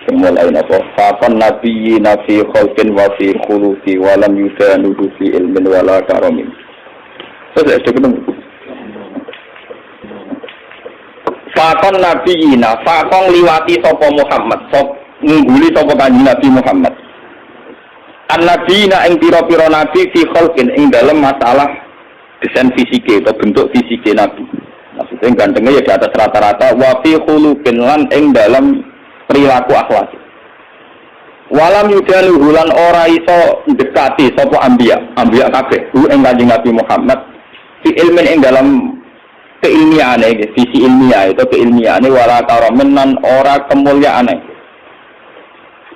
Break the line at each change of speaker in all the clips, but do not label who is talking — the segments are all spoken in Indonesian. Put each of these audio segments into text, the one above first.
Mulai napa faqan nabiyina fi khalqin wa fi khuluqi wa lam yudanuhu fi ilmin wala karamin. Terus ketemu faqan nabiyina faqan liwati sapa Muhammad sop ngungguli sapa kanjeng Nabi Muhammad an-nabiyina ing pira-pira nabi fi khalqin ing dalam masalah desain fisike atau bentuk fisike nabi. Maksudnya gantengnya ya di atas rata-rata wa fi khuluqin lan ing dalam perilaku akhlak. Walam yudalu hulan ora iso dekati sapa ambiya kabeh hu ing Kanjeng Nabi Muhammad fi ilmin ing dalam keilmiahane, visi ilmiah itu keilmiahane wala karamen lan ora kemuliaane.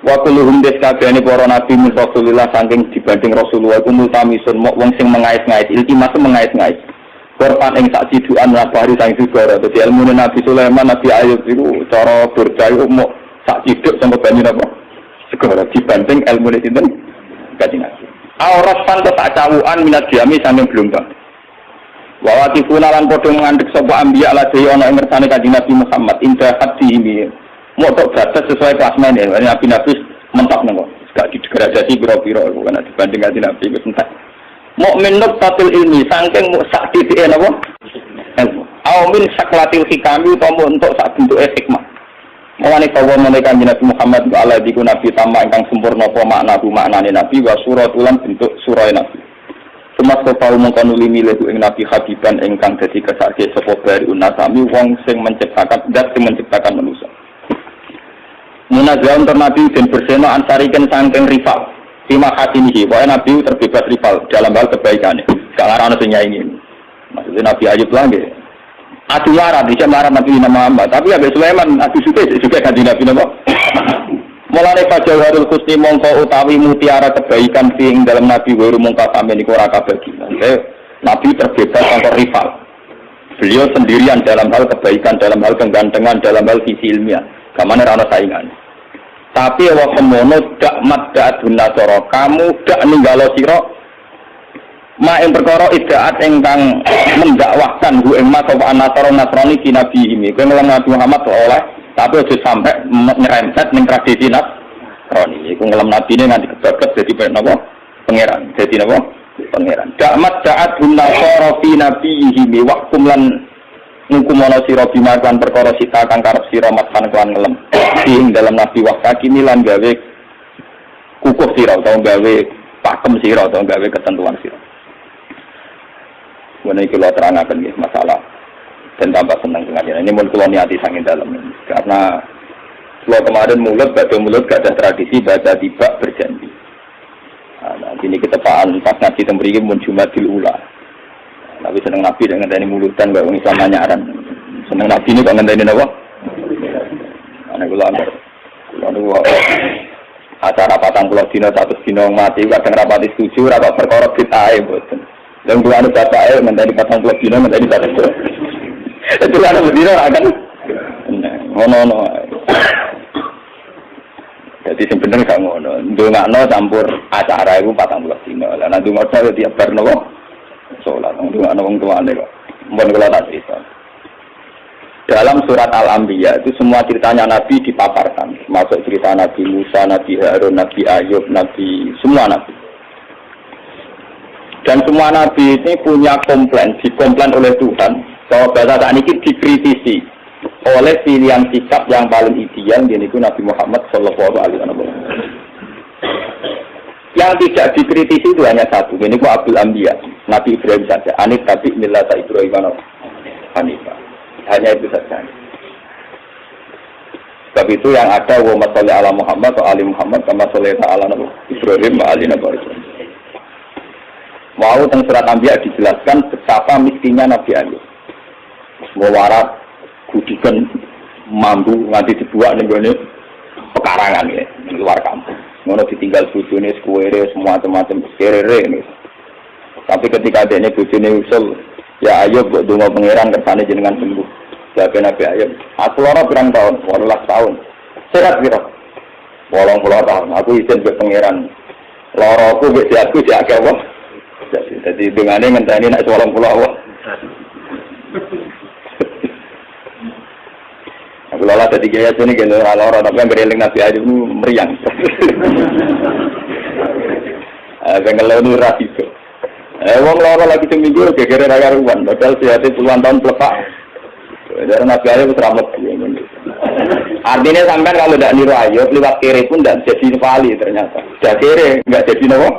Wa kulluhum deskabehane para nabi min Rasulillah saking dibanding Rasulullah iku multamisun wong sing mengais-ngais iltimas mengais-ngais. Korban ing sak sidukan labari sang segara. Dadi ilmune Nabi Sulaiman, Nabi Ayub iku cara berdayu mok sak ciduk sampe banyu apa? Segara dibanding ilmune sinten? Kanjeng Nabi. Auras tan tak cawukan minat diami saking gelombang. Wa watifuna lan padha ngandhek sapa ambiya ladhi ana ing ngersane Kanjeng Nabi Muhammad indah hadimi. Mok tok batas sesuai klasmene. Nabi mentok nang kok. Gak didegradasi pira-pira iku kan dibanding Kanjeng Nabi wis entek. Mukmin nuktatul ilmi saking sak titike napa ilmu au min saklatil hikami utawa untuk sak bentuke hikmah mawani kawa menika Nabi Muhammad ala diku nabi tama ingkang sempurna apa maknane nabi wa suratulan bentuk surah nabi semas kepau mongko nuli milih ing nabi habiban ingkang dadi kesake sapa bari unasami wong sing menciptakan zat sing menciptakan manusia munazzaun nabi den berseno ansariken saking rival Fima hatinihi, pokoknya Nabi terbebas rival dalam hal kebaikannya. Sekarang ada ini. Maksudnya Nabi Ayub lagi. Adu marah, bisa marah Nabi Muhammad. Tapi Nabi Sulaiman, Nabi juga ganti Nabi Muhammad. Mulai pada Harul Husni mongko utawi mutiara kebaikan sing dalam Nabi Waru mongko sampai di koraka bagi. Nabi terbebas tanpa rival. Beliau sendirian dalam hal kebaikan, dalam hal kegantengan, dalam hal visi ilmiah. Kamane rano saingan. Tapi wa kemono dak mad'atun nasara kamu dak ninggalo sira ma ing perkara idaat ingkang mendakwahkan hu ing mas apa nasara nasrani ki nabi ini kowe ngelang Nabi Muhammad oleh tapi aja sampai nyerempet ning tradisi nasrani iku ngelam nabine nganti kebabet dadi napa pangeran dadi napa pangeran dak mad'atun nasara fi nabihi wa kumlan ngukumono sira bimakan perkara sita kang karep sira matkan kelan ngelem ing dalam nabi wakaki milan gawe kukuh sira utawa gawe pakem sira utawa gawe ketentuan sira. Menawi kula terangaken nggih masalah dan tambah seneng pengajian ini mun kula niati sanging dalem karena kula kemarin mulut gak ada tradisi baca tiba berjanji. Nah, ini ketepaan pas ngaji teng mriki mun Jumadil Ula. Tapi seneng Nabi dengan ngenteni mulutan gak wong Islam nyaran. Seneng Nabi ini kok ngenteni napa? Ana kula acara 40 dina 100 dina mati kadang rapati setuju ora kok perkara bid'ah mboten. Lan kula anu bapake ngenteni 40 dina ngenteni 100. Itu ana bedino akan ngono-ngono. Jadi sing bener gak ngono. Ndongakno campur acara iku 40 dina. Lah nek ndongakno tiap bar napa? Sholat, wong tuane kok. Mun kula tak cerita. Dalam surat Al-Anbiya itu semua ceritanya Nabi dipaparkan, masuk cerita Nabi Musa, Nabi Harun, Nabi Ayub, Nabi semua Nabi. Dan semua Nabi ini punya dikomplain oleh Tuhan bahwa bahasa saat ini dikritisi oleh pilihan sikap yang paling ideal, yaitu Nabi Muhammad Sallallahu Alaihi Wasallam. Yang tidak dikritisi itu hanya satu, ini ku Abdul Anbiya, Nabi Ibrahim saja. Anit tapi millata Ibrahim Hanifah. Hanya itu saja. Sebab itu yang ada wa masalli ala Muhammad wa ali Muhammad kama shallaita ala Ibrahim wa ali Ibrahim. Mau tentang surat Anbiya dijelaskan betapa miskinnya Nabi Ayub. Mewarat gudikan mampu nganti dibuat nih pekarangan ya di luar kampung. Ngono ditinggal bojone sekuwere semua macam-macam serere ini. Tapi ketika adanya bojone usul, ya Ayub kok donga pangeran kersane jenengan sembuh. Jawab Nabi Ayub, aku lara pirang tahun, 18 tahun. Sehat piro? 80 tahun. Aku izin ke pangeran. Laraku mbek sehatku jak akeh wong. Jadi dungane ngenteni nek 80 wong. Lola jadi gaya sini gitu orang tapi yang bereling Nabi Ayub itu meriang. Kalau itu rasio. Wong loro lagi seminggu gegere ra karuan, padahal siate puluhan tahun pelepak. Dari Nabi Ayub selamat. Artinya sampai kalau tidak niru Ayub lewat kiri pun tidak jadi wali ternyata. Tidak kiri nggak jadi nopo.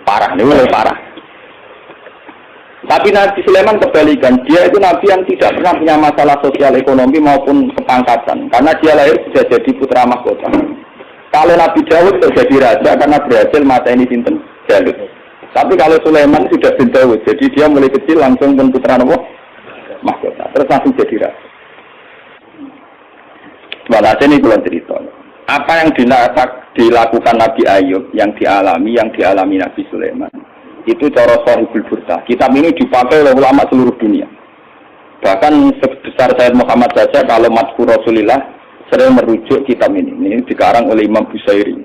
Parah, ini mulai parah. Tapi Nabi Sulaiman kebalikan, dia itu Nabi yang tidak pernah punya masalah sosial ekonomi maupun kepangkatan, karena dia lahir sudah jadi putra mahkota. Kalau Nabi Dawud sudah jadi raja karena berhasil mata ini sinten Jalut. Tapi kalau Sulaiman sudah bin Dawud, jadi dia mulai kecil langsung pun putra mahkota, terus langsung jadi raja. Walhasil ini belum cerita. Apa yang dilakukan Nabi Ayub, yang dialami Nabi Sulaiman, itu cara Sahibul Burdah. Kitab ini dipakai oleh ulama seluruh dunia. Bahkan sebesar Sayyid Muhammad saja kalau Madhkur Rasulillah sering merujuk kitab ini. Ini dikarang oleh Imam Busairi.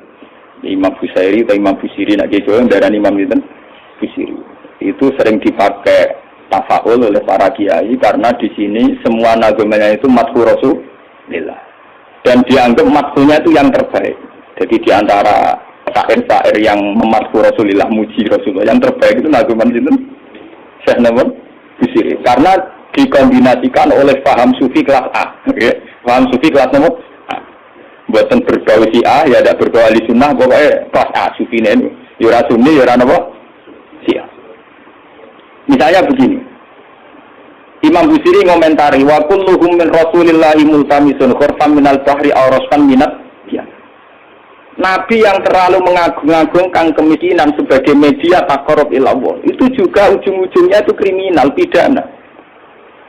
Imam Busairi atau Imam Busiri, nak kecuali darah Imam itu Busiri. Itu sering dipakai tafaul oleh para kiai karena di sini semua nagamanya itu Madhkur Rasulillah. Dan dianggap madhkurnya itu yang terbaik. Jadi di antara syair-syair yang memadhkur Rasulillah, muji Rasulullah, yang terbaik itu naguman itu Syekh Namun Busiri. Karena dikombinasikan oleh paham sufi kelas A. Okay? Paham sufi kelas nomor A. Buatan berbau si A, ya ada berbau ahli sunnah, pokoknya kelas A sufi ini. Yura sunni, yura nopo si A. Misalnya begini. Imam Busiri ngomentari wa kulluhum min Rasulillahi multamisun khurfan minal bahri aw rasfan minat ya. Nabi yang terlalu mengagung-agungkan kemiskinan sebagai media taqarrub ila Allah itu juga ujung-ujungnya itu kriminal, pidana.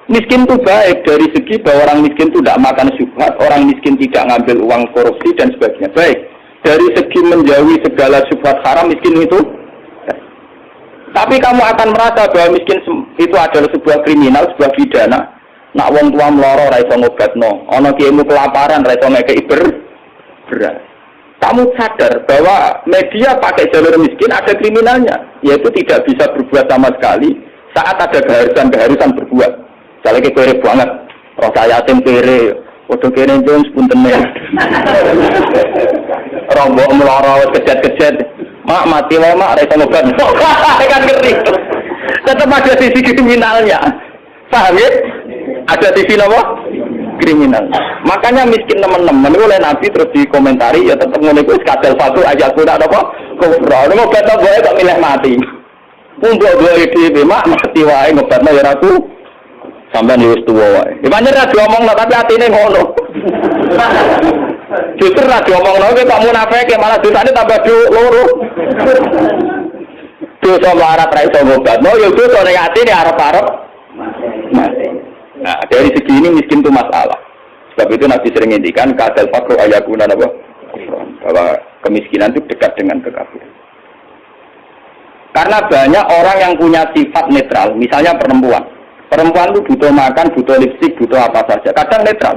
Miskin itu baik dari segi bahwa orang miskin itu tidak makan syubhat, orang miskin tidak ngambil uang korupsi dan sebagainya. Baik. Dari segi menjauhi segala syubhat haram, miskin itu tapi kamu akan merasa bahwa miskin itu adalah sebuah kriminal, sebuah pidana. Nak wong tua meloro ra iso ngobatno, ana kiaimu kelaparan ra iso ngekeki beras. Kamu sadar bahwa media pakai jalur miskin ada kriminalnya, yaitu tidak bisa berbuat sama sekali saat ada keharusan berbuat. Misalnya kere banget, rasa yatim kere, padha kere njung sepuntene. Rombok meloro kejet-kejet. Mak mati wae mak ra iso ngobat. Kan ngeri. Tetap ada sisi kriminalnya. Paham ya? Ada sisi apa? Kriminal. Makanya miskin teman-teman oleh Nabi terus dikomentari ya tetap ngono iku kadal satu aja kuda apa? Kufra. Ngobat wae kok milih mati. Mbok duwe dhewe mak mati wae ngobatno ya ra ku. Sampeyan wis tuwa wae. Ya pancen ra diomongno tapi atine ngono. Justru ra diomongno ki kok munafike malah dosane tambah loro. Dosa larat ra iso ngobatno ya dosa ning atine arep-arep mati. Nah, dari segi ini miskin itu masalah. Sebab itu Nabi sering ngendikan kadal fakru ayakuna apa? Bahwa kemiskinan itu dekat dengan kekafiran. Karena banyak orang yang punya sifat netral, misalnya perempuan. Perempuan itu butuh makan, butuh lipstik, butuh apa saja. Kadang netral.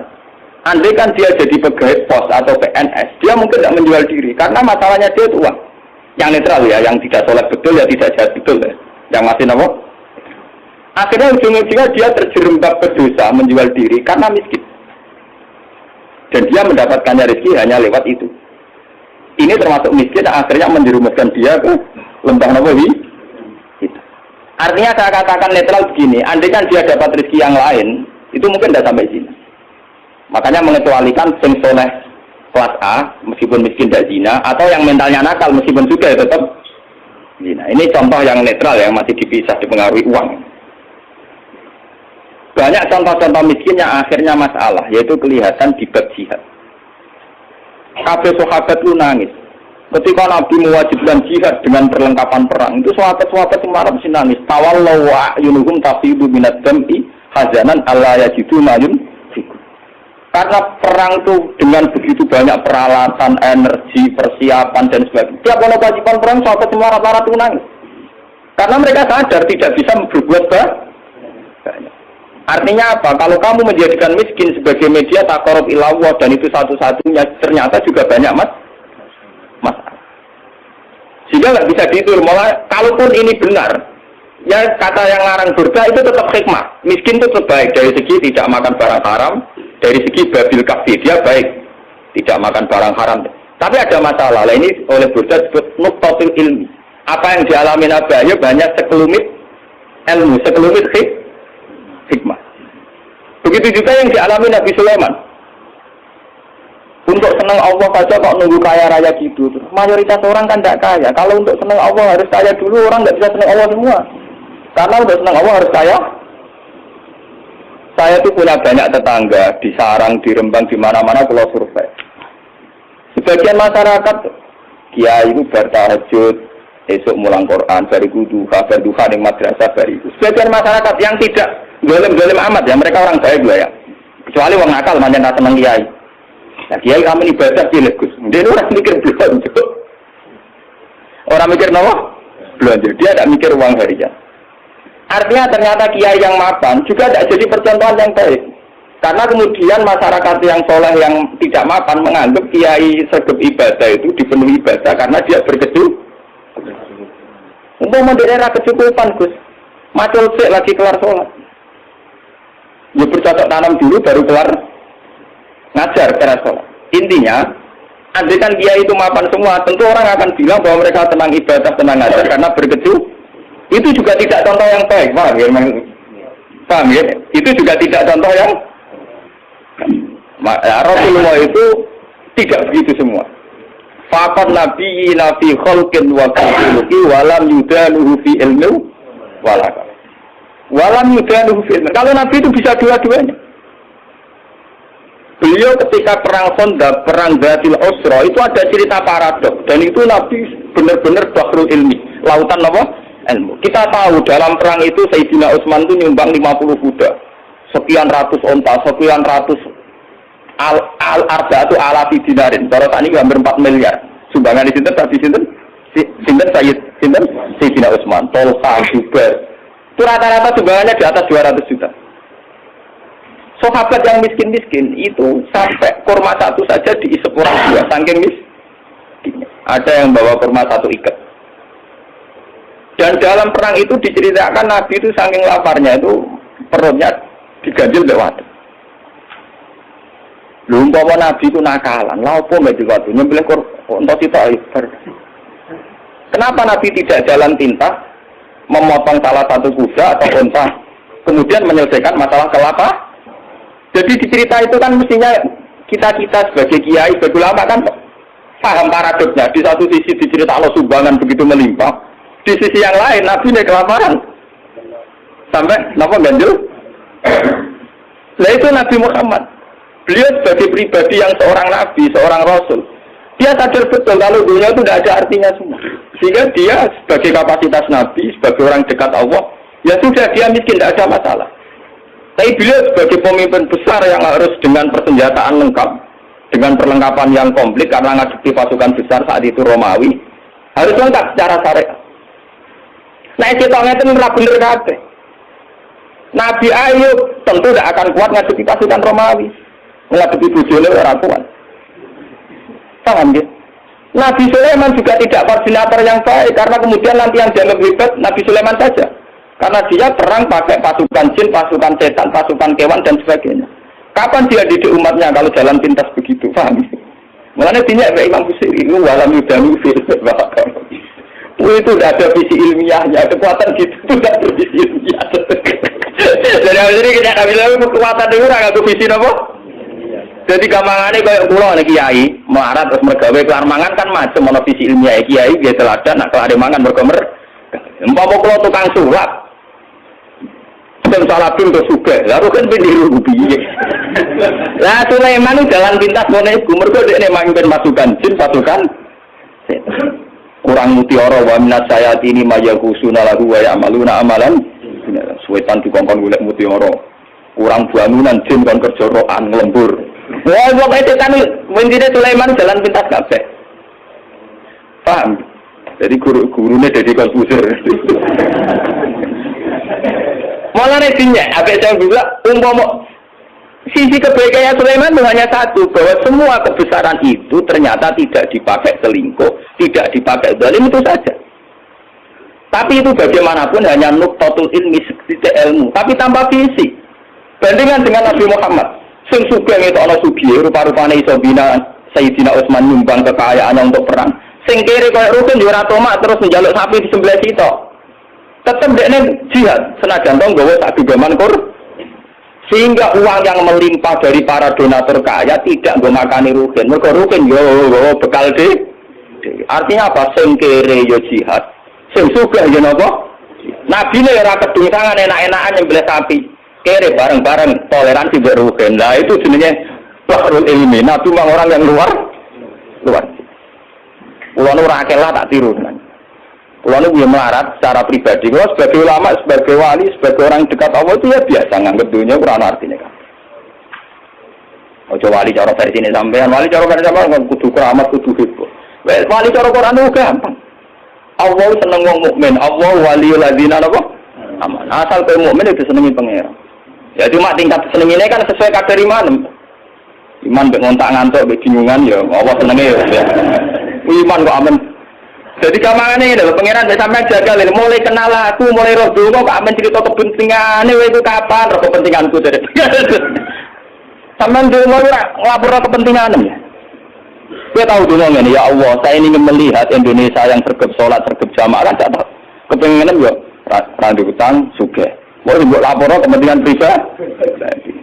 Andai kan dia jadi pegawai pos atau PNS, dia mungkin tidak menjual diri. Karena masalahnya dia itu uang. Yang netral ya, yang tidak sholat betul ya tidak jahat betul ya. Yang masih apa? Akhirnya ujung-ujungnya dia terjerembab ke dosa menjual diri karena miskin. Dan dia mendapatkannya rezeki hanya lewat itu. Ini termasuk miskin akhirnya menjerumuskan dia ke lembah Nawawi. Artinya saya katakan netral begini, andai kan dia dapat rezeki yang lain, itu mungkin tidak sampai sini. Makanya mengecualikan sing soleh kelas A, meskipun miskin tidak zina, atau yang mentalnya nakal meskipun juga ya tetap zina. Ini contoh yang netral yang masih dipisah dipengaruhi uang. Banyak contoh-contoh miskin yang akhirnya masalah, yaitu kelihatan di bab jihad. Kabeh sahabat lu nangis. Ketika Nabi mewajibkan jihad dengan perlengkapan perang, itu sahabat-sahabat yang mesti nangis. Tawallau wa ayunuhum tafidu minad dam'i hazanan alla yajidu mayun fikum. Karena perang itu dengan begitu banyak peralatan, energi, persiapan dan sebagainya. Tiap kewajiban perang sahabat semua rata-rata nangis. Karena mereka sadar tidak bisa berbuat banyak. Artinya apa? Kalau kamu menjadikan miskin sebagai media taqarrub ila Allah dan itu satu-satunya, ternyata juga banyak masalah. Sehingga nggak bisa dihitung. Malah kalaupun ini benar, ya kata yang larang surga itu tetap hikmah. Miskin itu terbaik dari segi tidak makan barang haram, dari segi babil kafi dia baik, tidak makan barang haram. Tapi ada masalah. Lah ini oleh Burda disebut nuqtatul ilmi. Apa yang dialami Nabi Ayub banyak sekelumit ilmu, sekelumit hikmah. Begitu juga yang dialami Nabi Sulaiman. Untuk senang Allah saja kok nunggu kaya raya gitu. Mayoritas orang kan tidak kaya. Kalau untuk senang Allah harus kaya dulu, orang tidak bisa senang Allah semua. Karena untuk senang Allah harus kaya. Saya tuh punya banyak tetangga di Sarang, di Rembang, di mana-mana kalau survei. Sebagian masyarakat, kiai itu bertahajud, esok mulang Quran, bariku duha, berduha di madrasah, bariku. Sebagian masyarakat yang tidak golem-golem amat ya, mereka orang baik juga ya. Kecuali orang nakal, manjan tak senang kiai. Nah, kiai kami ibadah pilih Gus. Dia orang mikir belanja. Orang mikir apa? Belanja. Dia tidak mikir uang harian. Artinya ternyata kiai yang mapan juga tidak jadi percontohan yang baik. Karena kemudian masyarakat yang soleh yang tidak mapan menganggap kiai sergap ibadah itu dipenuhi ibadah karena dia berkecukupan. Untuk mendaerah kecukupan Gus, macul sik lagi kelar sholat. Ya bercocok tanam dulu baru kelar ngajar keras sholat. Intinya, andai kan kiai itu mapan semua, tentu orang akan bilang bahwa mereka tenang ibadah, tenang ngajar karena berkecukupan. Itu juga tidak contoh yang baik, paham ya? Paham ya? Itu juga tidak contoh yang Rasulullah itu tidak begitu semua. Faqad nabiyina fi khalqin wa khuluqi walam yudanuhu fi ilmi walaka. Walam yudanuhu fi ilmi. Kalau Nabi itu bisa dua-duanya. Beliau ketika perang Khandaq, perang Dzatil Usra itu ada cerita paradok dan itu Nabi benar-benar bahrul ilmi, lautan apa? Ilmu. Kita tahu dalam perang itu Sayyidina Utsman itu nyumbang 50 kuda, sekian ratus onta, sekian ratus al-arda itu alafi dinarin. Kalau tadi hampir 4 miliar. Sumbangan di sinten Sayyidina Utsman, Tolha, Zubair. Itu rata-rata sumbangannya di atas 200 juta. Sahabat yang miskin-miskin itu sampai kurma satu saja diisep orang dua, saking miskin. Ada yang bawa kurma satu ikat. Dan dalam perang itu diceritakan Nabi itu saking laparnya itu perutnya diganjil lewat. Lu umpama Nabi itu nakalan, lha opo mbek diwatu nyembelih unta sitok ibar. Kenapa Nabi tidak jalan pintas memotong salah satu kuda atau unta kemudian menyelesaikan masalah kelapa? Jadi di cerita itu kan mestinya kita sebagai kiai, sebagai ulama kan paham paradoksnya. Di satu sisi diceritakan sumbangan begitu melimpah, di sisi yang lain Nabi ini kelaparan sampai napa ganjil. Nah itu Nabi Muhammad. Beliau sebagai pribadi yang seorang Nabi, seorang Rasul, dia sadar betul kalau dunia itu tidak ada artinya semua. Sehingga dia sebagai kapasitas Nabi, sebagai orang dekat Allah, ya sudah dia miskin, tidak ada masalah. Tapi beliau sebagai pemimpin besar yang harus dengan persenjataan lengkap, dengan perlengkapan yang komplit karena ngadepi pasukan besar saat itu Romawi, harus lengkap secara syariat. Nah, ceritanya itu benar bener kabeh. Nabi Ayub tentu tidak akan kuat ngadepi pasukan Romawi, ngadepi bojone ora kuat. Paham ya? Nabi Sulaiman juga tidak koordinator yang baik karena kemudian nanti yang dianggap hebat Nabi Sulaiman saja. Karena dia perang pakai pasukan jin, pasukan setan, pasukan kewan dan sebagainya. Kapan dia didik umatnya kalau jalan pintas begitu? Paham? Makanya dinyak Imam Busiri itu walam yudanu fil itu tidak ada visi ilmiahnya, kekuatan gitu itu tidak ada visi ilmiah. Jadi akhirnya kita bilang kekuatan itu tidak ada visi apa? Jadi gampangannya kayak pulau nih kiai melarat terus mergawe kelar mangan kan macam mana visi ilmiah kiai dia teladan nak kelar mangan berkomer. Empama pulau tukang sulap. Dan salah pintu juga, lalu kan pendiru biye. Lah Sulaiman itu jalan pintas mana ibu mereka dia memimpin pasukan jin, pasukan kurang mutiara wa minat sayati ini mayakusuna lahu wa ya'maluna amalan. Suwetan dikongkon golek mutiara. Kurang bangunan jin kon kerja rokan lembur. Wah pokoke setan mentine Sulaiman jalan pintas kabeh. Paham? Jadi guru-gurunya jadi konfuser. Malah netinya, apa saya bilang, umpama sisi kebaikannya Sulaiman hanya satu, bahwa semua kebesaran itu ternyata tidak dipakai selingkuh, tidak dipakai zalim itu saja. Tapi itu bagaimanapun hanya nuqtatul ilmi, sedikit ilmu, tapi tanpa visi. Bandingkan dengan Nabi Muhammad, Sing sugih ngetokno sugih rupa-rupane iso bina Sayyidina Utsman nyumbang kekayaannya untuk perang. Sing kiri koyo rukun yo ora tomak terus njaluk sapi di sebelah situ. Tetep dekne jihad senajan to nggawa sak gegaman kur. Sehingga uang yang melimpah dari para donatur kaya tidak nggo makani Rukin. Mergo Rukin yo bekal de. Artinya apa? Sing kiri yo jihad. Sing sugih yo napa? Nabine ora kedungsangan enak-enakan nyembelih sapi. Kere bareng-bareng toleransi mbek Rukin. Lah itu jenenge Bahrul Ilmi. Nabi memang orang yang luar. Kulo nu ora akeh lah tak tiru. Kulo nu yo melarat secara pribadi. Kulo sebagai ulama, sebagai wali, sebagai orang dekat Allah itu ya biasa nganggep dunya ora ana artine kan. Ojo wali cara versi ini sampean, wali cara versi sampean kudu keramat, kudu hibur. Wali cara Quran itu gampang. Allah seneng wong mukmin, Allah waliul ladzina apa? Aman. Asal kowe mukmin itu senengi pangeran. Ya cuma tingkat senengine kan sesuai kadar iman. Iman mbek ngontak ngantuk mbek bingungan ya Allah senenge ya. Iman kok aman. Jadi kamane ngene lho pangeran nek sampean jaga lho mulai kenal aku mulai roh donga kok amen cerita kepentingane kowe iku kapan roh kepentinganku dari. Sampeyan donga ora nglapor kepentingan ya. Kowe tahu donga ngene ya Allah saya ingin melihat Indonesia yang sergap salat sergap jamaah kan tak kepengenan yo ra utang sugih. Mau mbok lapor kepentingan pribadi.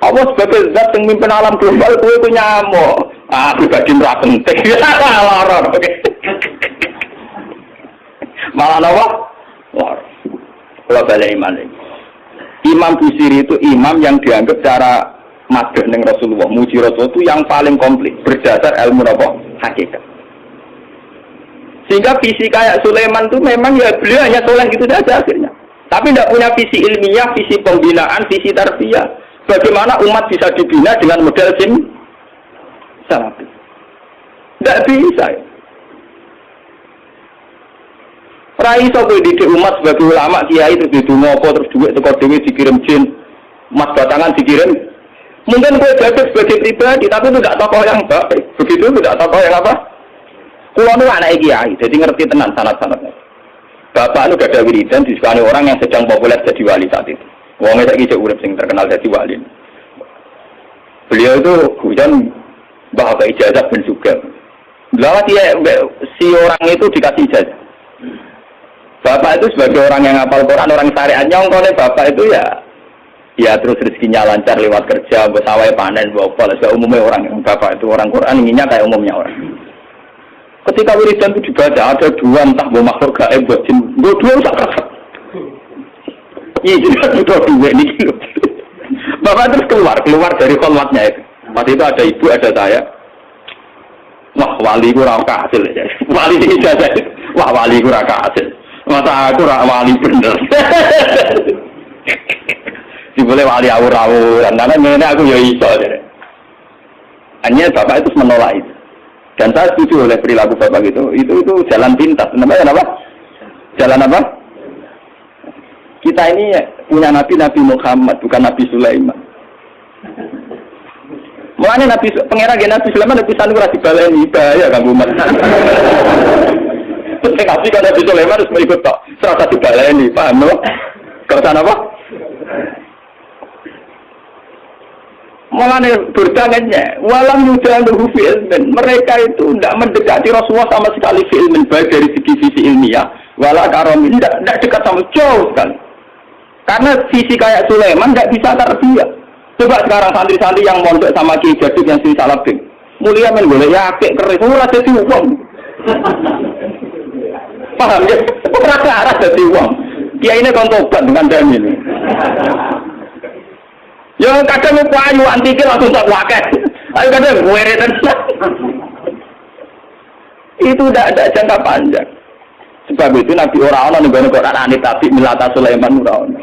Allah sebagai zat yang mimpin alam global kowe ku nyamuk. Ah pribadi ora penting. Lara. Malah apa? Wah, kalau balik iman lagi. Imam Busiri itu imam yang dianggap cara madhah ning Rasulullah, muji Rasul itu yang paling komplit berdasar ilmu apa? Hakikat. Sehingga visi kayak Sulaiman itu memang ya beliau hanya soleh gitu saja akhirnya. Tapi tidak punya visi ilmiah, visi pembinaan, visi tarbiyah. Bagaimana umat bisa dibina dengan model salafi? Tidak bisa. Ya. Rai iso kowe didik umat sebagai ulama kiai terus didungo apa terus duit teko dhewe dikirim jin, emas batangan dikirim. Mungkin kowe jadi sebagai pribadi tapi itu tidak tokoh yang baik. Begitu tidak tokoh yang apa? Kulo nu anak kiai, jadi ngerti tenan sanad-sanadnya. Bapak nu gak ada wiridan disukani orang yang sedang populer jadi wali saat itu. Wong saiki cek urip sing terkenal jadi wali. Beliau itu hujan bahwa ijazah ben juga. Lawat dia si orang itu dikasih ijazah. Bapak itu sebagai orang yang hafal Quran, orang syariat nyongkone bapak itu ya terus rezekinya lancar lewat kerja, bersawai panen, bopol. Umumnya orang yang bapak itu orang Quran inginnya kayak umumnya orang. Ketika wiridan itu dibaca ada dua entah bawa makhluk gaib buat jin, dua usah keras. Iya jadi dua ini gitu. Bapak terus keluar dari kholwatnya itu. Waktu itu ada ibu, ada saya. Wah wali ku raka hasil ya. Wali ijazah. Wah wali ku raka hasil. Masa aku rak wali bener. Boleh wali awur-awur. Karena ngene aku ya iso. Hanya bapak itu menolak itu. Dan saya setuju oleh perilaku bapak itu jalan pintas. Namanya apa? Jalan apa? Kita ini punya Nabi Muhammad, bukan Nabi Sulaiman. Mulanya pengira Nabi Sulaiman Nabi Sulaiman ora dibaleni bahaya kanggo umat. Tapi kalau Nabi Sulaiman harus mengikut tok. Serasa dibaleni, paham loh? Keresan apa? Mulanya berdangannya, walam yudaluhu fi ilmin. Mereka itu tidak mendekati Rasulullah sama sekali fi ilmin, baik dari segi visi ilmiah, wala karomi, tidak dekat sama jauh sekali. Karena visi kayak Sulaiman tidak bisa tarbiyah. Coba sekarang santri-santri yang mondok sama Ki Jadid yang sing salabing, mulia men golek ya apik keris, ora dadi wong. Paham ya? Ora arah dadi wong. Kiai ini kon tobat dengan dami ini. Ya kadang lu payu antikir langsung tak waket. Ayo kadang were tenan. Itu tidak ada jangka panjang. Sebab itu Nabi ora ana ning Quran anit tapi milata Sulaiman ora ana.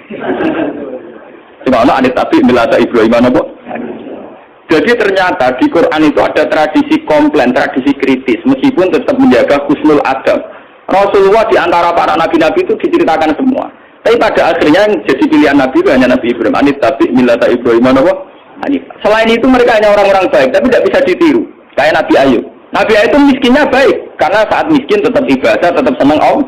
Cuma ana anit tapi milata Ibrahim apa? Jadi ternyata di Quran itu ada tradisi komplain, tradisi kritis meskipun tetap menjaga husnul adab. Rasulullah di antara para nabi-nabi itu diceritakan semua. Tapi pada akhirnya yang jadi pilihan Nabi itu hanya Nabi Ibrahim. Anit tapi milata Ibrahim apa? Selain itu mereka hanya orang-orang baik, tapi tidak bisa ditiru. Kayak Nabi Ayub. Nabi Ayub itu miskinnya baik, karena saat miskin tetap ibadah, tetap senang Allah.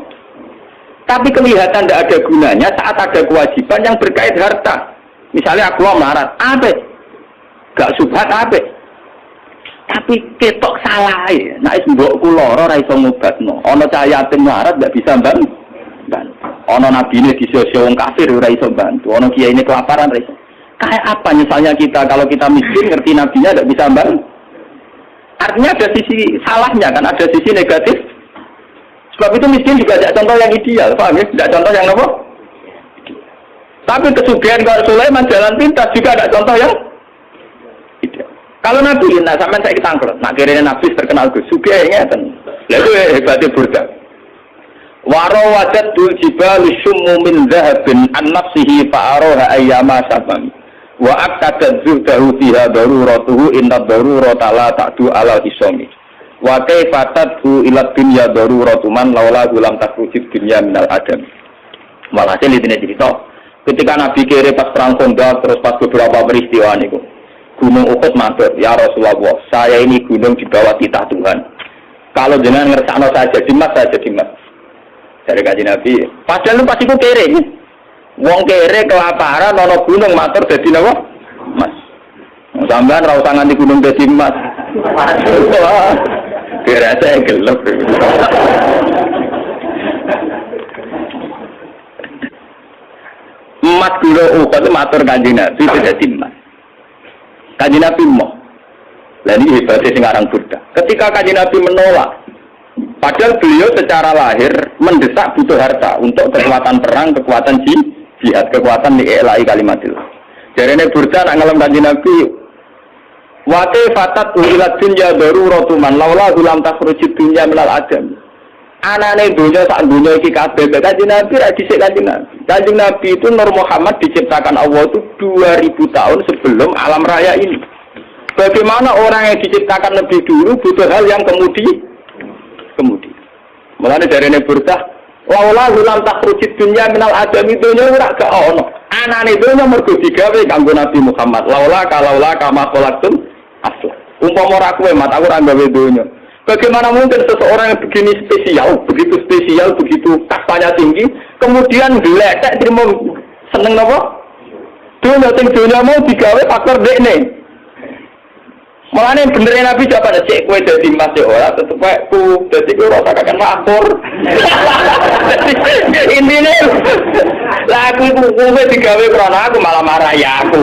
Tapi kelihatan tidak ada gunanya saat ada kewajiban yang berkait harta. Misalnya aku mau melarat, apa? gak subhat apik. Tapi ketok salah ya. Nek mbokku lara ora iso ngobatno. Ana cahaya yatim larat gak bisa bantu. Ana nabine disosio wong kafir ora iso bantu. Ana kiai ini kelaparan ora iso. Kayak apa misalnya kita kalau kita miskin ngerti nabinya gak bisa bantu. Artinya ada sisi salahnya kan, ada sisi negatif. Sebab itu miskin juga tidak contoh yang ideal, paham ya? Tidak contoh yang apa? Tapi kesugihan kalau Sulaiman jalan pintas juga ada contoh yang ideal. Kalau Nabi, nah sampai saya ketangkul, nak kira Nabi terkenal Gus, sugihnya kan. Lalu hebatnya burda. Warawadat dul jibal syummu min zahabin an nafsihi fa'aroha ayyama sabami. Wa akadat zuhdahu fiha daruratuhu inna darurata la ta'du ala isomi. Wa kaifatadhu ila dunya daruratuman laula gulam takrujid dunya minal adam. Walhasil ini cerita. Ketika Nabi kira pas perang Khandaq terus pas beberapa peristiwa niku. Gunung Uhud matur, ya Rasulullah, saya ini gunung di bawah titah Tuhan. Kalau jenengan ngersakno saya jadi mas. Dari kaji Nabi, padahal lu pasti ku kere. Wong kere kelaparan ana gunung matur dadi napa? Mas. Sampeyan ra usah nganti gunung dadi mas. Kira saya gelap. Emas gula Uhud matur kanjeng Nabi dadi mas. Kanjeng Nabi mau. Lah ini hebatnya sing aran Buddha. Ketika kanjeng Nabi menolak, padahal beliau secara lahir mendesak butuh harta untuk kekuatan perang, kekuatan jihad, kekuatan li'ilai kalimatillah. Jadi ini Buddha nak ngelam kanjeng Nabi, wa kaifatat ila dunya daruratuman laula lam takhrujid dunya minal adam. Anane dunya sak dunya iki kabeh kanjeng Nabi ra dhisik kanjeng Nabi. Kanjeng Nabi itu Nur Muhammad diciptakan Allah itu 2000 tahun sebelum alam raya ini. Bagaimana orang yang diciptakan lebih dulu butuh hal yang kemudian. Mulane jarene Burdah, laula lam takhrujid dunya minal adam itu ora gak ono. Anane dunya mergo digawe kanggo Nabi Muhammad. Laula kama khalaqtum asla. Umpama ora kowe mat aku ora gawe dunya. Bagaimana mungkin seseorang yang begini spesial, begitu kastanya tinggi, kemudian diletek terima seneng napa? Dunia mau digawe faktor dekne. Mulane bener Nabi jawaban cek kowe dadi mas yo ora tetep ku dadi kowe ora kakek makmur. Intine lah aku kowe digawe krana aku malah marah ya aku.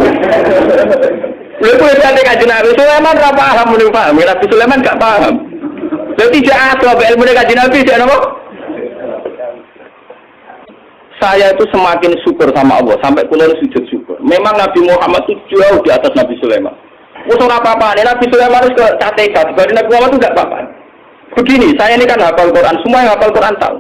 Lha kowe dadi kanjeng Nabi Sulaiman ora paham muni paham, Nabi Sulaiman gak paham. Jadi tidak ada ilmu dari Nabi, tidak apa? Saya itu semakin syukur sama Allah sampai kemudian sujud syukur. Memang Nabi Muhammad itu jauh di atas Nabi Sulaiman. Usul apa-apa, Nabi Sulaiman itu catekat, dari Nabi Muhammad itu tidak apa-apa. Begini, saya ini kan hafal Quran, semua yang hafal Quran tahu.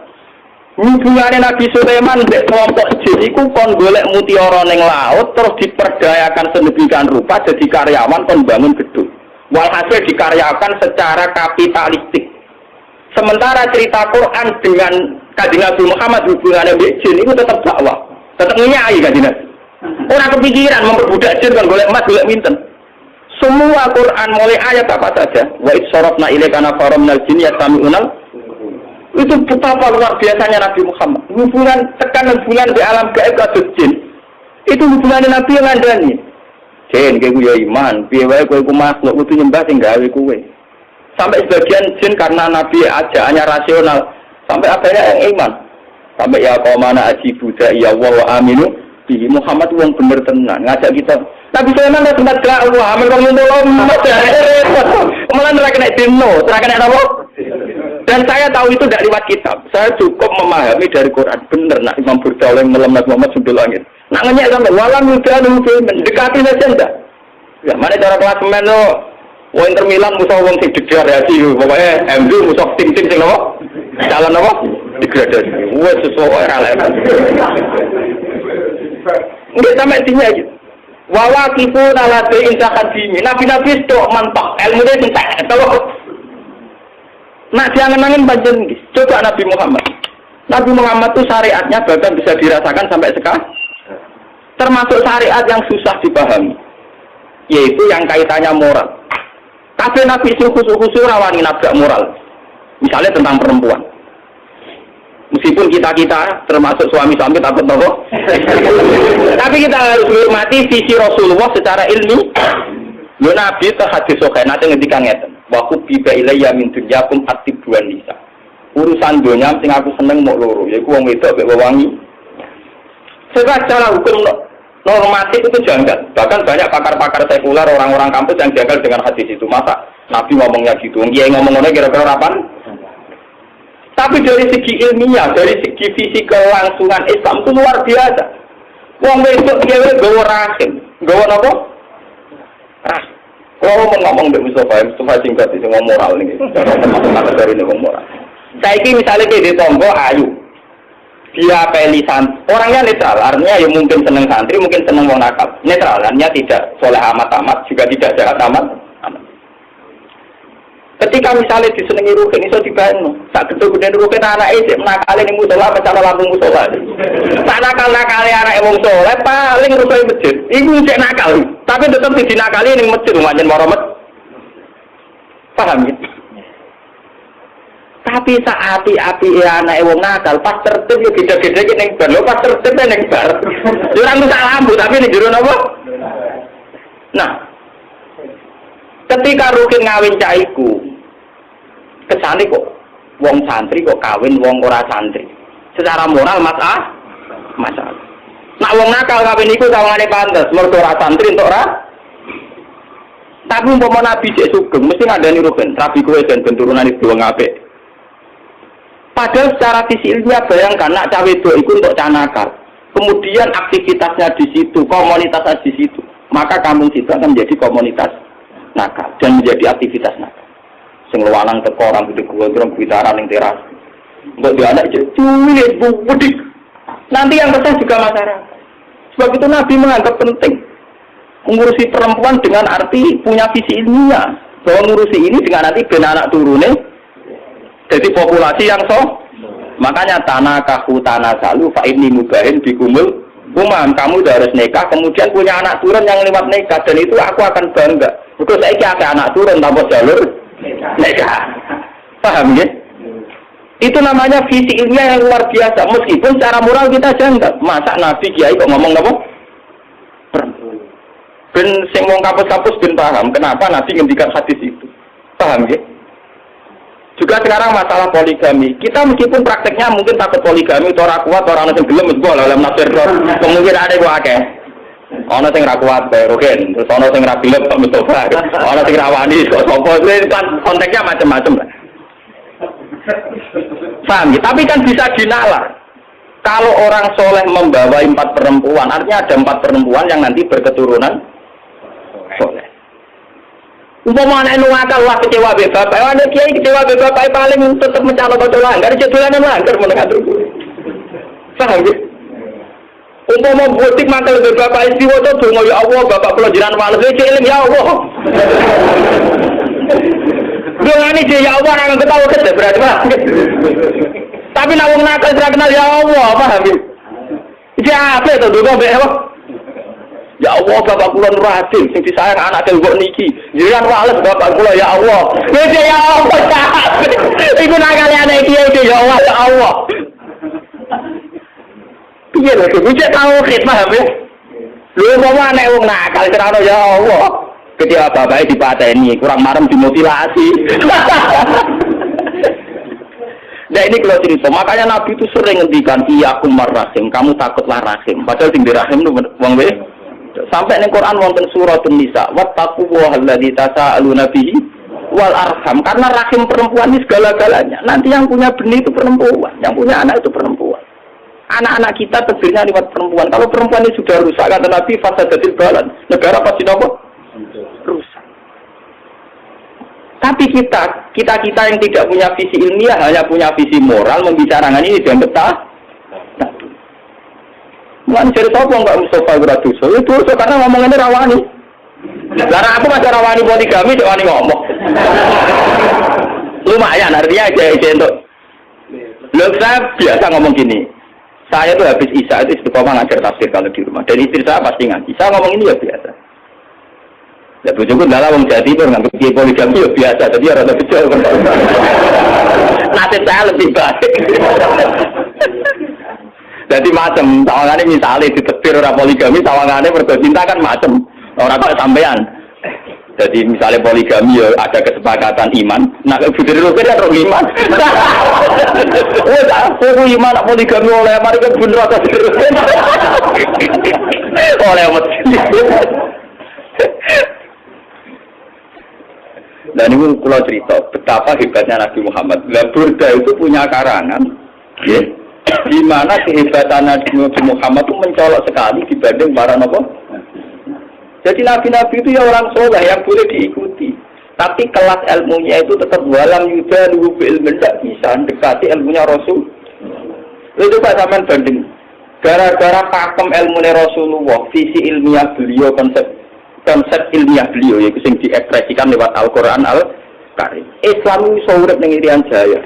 Hubungannya Nabi Sulaiman dengan kelompok jin itu kon golek mutiara ning laut terus diperdayakan sedemikian rupa jadi karyawan kon bangun gedung. Walhasil dikaryakan secara kapitalistik. Sementara cerita Quran dengan Kanjeng Nabi Muhammad hubungannya dengan jin itu tetap dakwah, tetap nyai Kanjeng Nabi. Orang kepikiran memperbudak jin kan golek emas, golek minten. Semua Quran mulai ayat apa saja, wa itsarafna ilaika nafaram minal jinni yastami'unal. Itu betapa luar biasanya Nabi Muhammad. Hubungan tekan hubungan di alam gaib kados jin. Itu hubungan Nabi yang ngandani. Jin kowe ya iman, piye wae kowe ku makhluk kudu nyembah sing gawe kowe. Sampai sebagian jin karena Nabi ajaannya rasional, sampai akhirnya yang iman. Sampai ya qaumana ajibu ya wa aminu bi Muhammad wong bener tenan ngajak kita. Nabi Sulaiman nek tempat gak Allah, amen wong Muhammad. Malah ora kena dino, ora kena apa? Dan saya tahu itu tidak lewat kitab. Saya cukup memahami dari Quran. Bener nak Imam Burda oleh melam Nabi Muhammad sudah langit. Nak ngenyek sampai walam yudanu mendekati saja enggak. Ya, mana cara kelas men lo? Wong Inter Milan musuh wong sing degradasi pokoknya MU musuh tim-tim sing apa? Jalan apa? Degradasi. Wes sesuai ora lewat. Nggih sampai sini aja. Wawaqifu ala insa kadimi. Nabi-nabi itu mantap. Ilmunya sing tak tahu. Nak jangan-jangan panjen coba Nabi Muhammad. Nabi Muhammad itu syariatnya bahkan bisa dirasakan sampai sekarang. Termasuk syariat yang susah dipahami, yaitu yang kaitannya moral. Tapi Nabi khusus rawani nabrak moral. Misalnya tentang perempuan. Meskipun kita termasuk suami-suami takut tahu. Tapi kita harus menghormati sisi Rasulullah secara ilmi. Lho Nabi itu hadis sahih nate ngendikan ngeten. Wa kubiba ilayya min dunyakum atibuan nisa. Urusan dunia sing aku seneng mok loro, yaiku wong wedok mek wewangi. Secara hukum normatif itu janggal. Bahkan banyak pakar-pakar sekuler, orang-orang kampus yang janggal dengan hadis itu. Masa Nabi ngomongnya gitu, kiai ngomong-ngomongnya kira-kira apa? Tapi dari segi ilmiah, dari segi visi kelangsungan Islam itu luar biasa. Wong wedok kiai gawa rahim, gawa apa? Kalau ngomong dengan Mustafa singkat itu ngomong moral nih, termasuk dari ini ngomong moral. Saya ini misalnya di Tombo Ayu, dia pilih santri, orangnya netral, artinya ya mungkin seneng santri, mungkin seneng wong nakal. Netral, artinya tidak soleh amat-amat, juga tidak jahat amat. Ketika misalnya disenengi rukin, itu dibayang, tak gede-gede rukin anak isi menakali nih musola, pecah lampu musola. Tak nakal-nakali anak emang soleh, paling rukin masjid. Ibu cek nakal, tapi tetap dinakali nih masjid, umatnya waromet. Paham ya? Tapi saat api anak emang nakal, pas tertib ya gede-gede nih bar, lo pas tertib nih bar. Orang tuh lampu, tapi nih jurun apa? Nah, ketika rukin ngawin caiku, kesane kok wong santri kok kawin wong ora santri. Secara moral masalah. Nak wong nakal kawin iku sawangane pantes, mergo ora santri entuk ora. Tapi umpama Nabi sik sugeng mesti ngandani rugen, rabi kowe ben turunan iki wong apik. Padahal secara visi ilmiah bayangkan nak cawe wedok iku untuk cah nakal. Kemudian aktivitasnya di situ, komunitasnya di situ. Maka kampung situ akan menjadi komunitas nakal dan menjadi aktivitas nakal. Sing lanang teko orang gede gondrong bitaran ning teras. Mbok dia anak culit budik. Nanti yang kesal juga masyarakat. Sebab itu Nabi menganggap penting mengurusi perempuan dengan arti punya visi ilmiah. Bahwa mengurusi ini dengan arti ben anak turune jadi populasi yang makanya tanah salu fa inni mubahin bikumul umam. Kamu harus nikah kemudian punya anak turun yang lewat nikah dan itu aku akan bangga. Betul saiki akeh anak turun tanpa jalur nikah. Paham ya? Itu namanya visi ilmiah yang luar biasa. Meskipun secara moral kita janggal. Masa Nabi Kiai kok ngomong apa? Ben sing wong kampus-kampus ben paham kenapa Nabi ngendikan hadis itu. Paham ya? Juga sekarang masalah poligami. Kita meskipun prakteknya mungkin takut poligami itu orang kuat, orang sing gelem wis boleh dalam nafsir. Kemungkinan ada kok akeh. Ana sing ra kuat bae rogen, terus ana sing ra gelem Pak Mustofa. Ana sing ra wani kok sapa kan konteksnya macam-macam lah. Paham ya? Tapi kan bisa dinalar. Kalau orang soleh membawa 4 perempuan, artinya ada 4 perempuan yang nanti berketurunan soleh. Umpama anak nuwakal wah kecewa be bapak, ana kiai kecewa be bapak paling tetap mencalon bocah langgar, jadulane langgar menengah dulu. Paham ya? Umpama botik mantel be bapak istri wae donga ya Allah, bapak kula jiran wales eling ya Allah. Dongane je ya Allah nang ketawa gede berarti Pak. Tapi nek wong nakal ora kenal ya Allah, paham ya? Iki apa to donga be apa? Ya Allah bapak kula nur adil sing disayang anak kok niki. Jiran wales bapak kula ya Allah. Wis ya Allah. Iku nakale anak iki ya Allah ya Allah. Piye lho iki cek tauhid paham ya? Lho wong anak wong nakal serano ya Allah. Ketika bapaknya dipateni kurang marem dimutilasi. Nah ini kalau cerita, makanya Nabi itu sering ngendikan iyakum marrahim, kamu takutlah rahim. Padahal sing dirahim itu wong wae. Sampai ning Quran wonten suratun Nisa, wattaqullaha alladzi tasaaluna bihi wal arham. Karena rahim perempuan ini segala-galanya. Nanti yang punya benih itu perempuan, yang punya anak itu perempuan. Anak-anak kita terdirinya lewat perempuan. Kalau perempuan ini sudah rusak, kata Nabi, fasadatil balan. Negara pasti nopo? Rusak. Tapi kita yang tidak punya visi ilmiah, hanya punya visi moral, membicarakan ini dan betah. Bukan jadi sopo enggak Mustafa Graduso itu karena ngomongannya rawani. Karena aku masih rawani poligami, rawani ngomong. Lumayan artinya aja untuk. Saya biasa ngomong gini. Saya tuh habis Isya itu istiqomah ngajar tafsir kalau di rumah. Dan istri saya pasti ngaji. Saya ngomong ini ya biasa. Ya bojoku ndalah wong Jati itu nganggep piye poligami ya biasa. Jadi ora ada bejo. Nasib saya lebih baik. Jadi macam tawangane misalnya ditetir ora poligami, tawangane mergo cinta kan macam. Ora kok sampean. Jadi misalnya poligami ya ada kesepakatan iman. Nah, Budir Rukin kan orang iman. Wes aku iman nak poligami oleh mari kan bener atas. Oleh mesti. Dan ini kalau cerita betapa hebatnya Nabi Muhammad. Burda itu punya karangan, ya, di mana kehebatan Nabi Muhammad itu mencolok sekali dibanding para nabi. Jadi nabi-nabi itu ya orang soleh yang boleh diikuti. Tapi kelas ilmunya itu tetap walam yuda luhub ilmu tidak bisa mendekati ilmunya Rasul. Itu Pak Saman banding. Gara-gara pakem ilmunya Rasulullah, visi ilmiah beliau, konsep ilmiah beliau yaitu yang diekspresikan lewat Al-Quran Al-Karim. Islam itu urip ning Irian Jaya.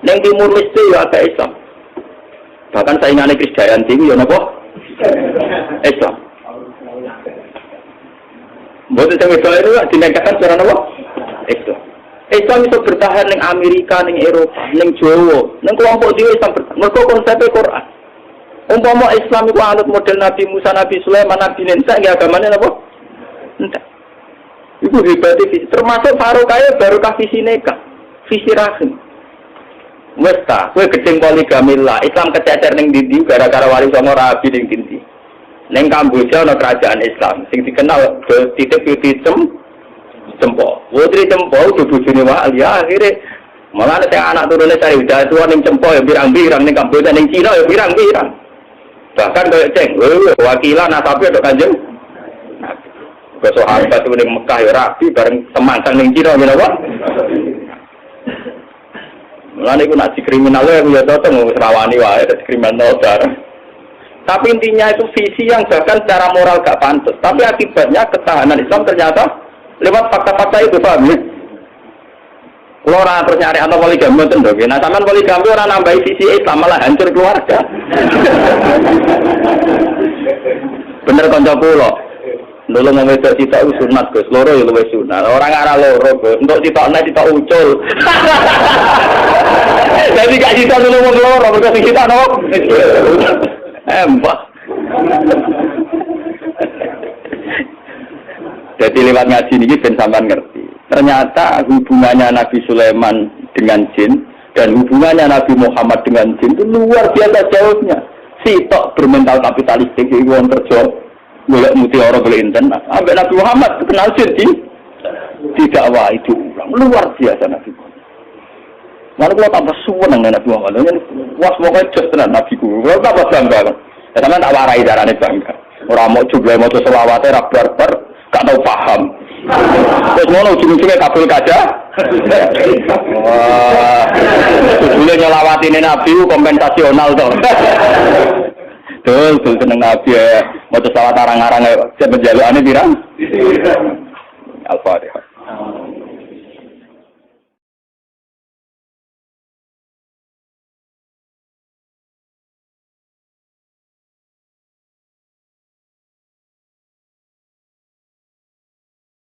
Ning Timur Leste ya ada Islam. Bahkan saingannya Krisdayanti ya napa? Islam. Boten sing wedok itu dinegakkan secara napa? Islam. Islam itu bertahan ning Amerika, ning Eropa, ning Jawa, ning kelompok dhewe Islam. Mergo konsep Quran. Umpama Islam itu anut model Nabi Musa, Nabi Sulaiman, Nabi Isa, ya agamanya napa? Entah. Itu hebatnya visi. Termasuk Farukaya barokah visi nikah, visi rahim. Westa, kue gedeng poligami lah. Islam kececer ning dindi gara-gara wali songo rabi ning dindi. Ning Kamboja ana kerajaan Islam sing dikenal titik Cempo. Putri Cempo udah bojone wali akhire malah nek anak turune cari udah tua ning Cempo ya pirang-pirang ning Kamboja ning Cina ya pirang-pirang. Bahkan koyo ceng, wakilan nasabe tok Kanjeng. Besok sahabat itu di Mekah ya rapi bareng semangkang ning Cina ngene wae. Mulane iku nak kriminal ya yo cocok wis rawani wae dadi kriminal bareng. Tapi intinya itu visi yang bahkan secara moral gak pantas. Tapi akibatnya ketahanan Islam ternyata lewat fakta-fakta itu, paham ya? Kalau orang terus nyari atau poligami itu dong. Nah, taman poligami orang nambahi visi Islam malah hancur keluarga. Bener konco pulo. Dulu ngomong itu cita sunat Gus, loro ya luwes sunat. Orang arah loro Gus, untuk cita naik cita ucul. Jadi gak cita dulu ngomong loro, berarti cita no. Mbah. Jadi lewat ngaji ini ben sampean ngerti. Ternyata hubungannya Nabi Sulaiman dengan jin dan hubungannya Nabi Muhammad dengan jin itu luar biasa jauhnya. Sitok bermental kapitalistik iki wong kerja golek mutiara golek internet. Ambek Nabi Muhammad kenal jin tidak wah itu luar biasa Nabi Muhammad. Lalu kalau tambah suweneng Nabi Muhammad, wah semoga jos tenan Nabi ku. Kalau tambah bangga. Ya sampean tak warai darane bangga. Ora mau jumlah maca selawate ra barbar, gak tau paham. Terus ngono ujung-ujungnya kabul kaca. Wah. Judulnya nyelawatine Nabi kompensasional to. Tuh seneng Nabi maca selawat arang-arang menjalukane pirang? Al-Fatihah.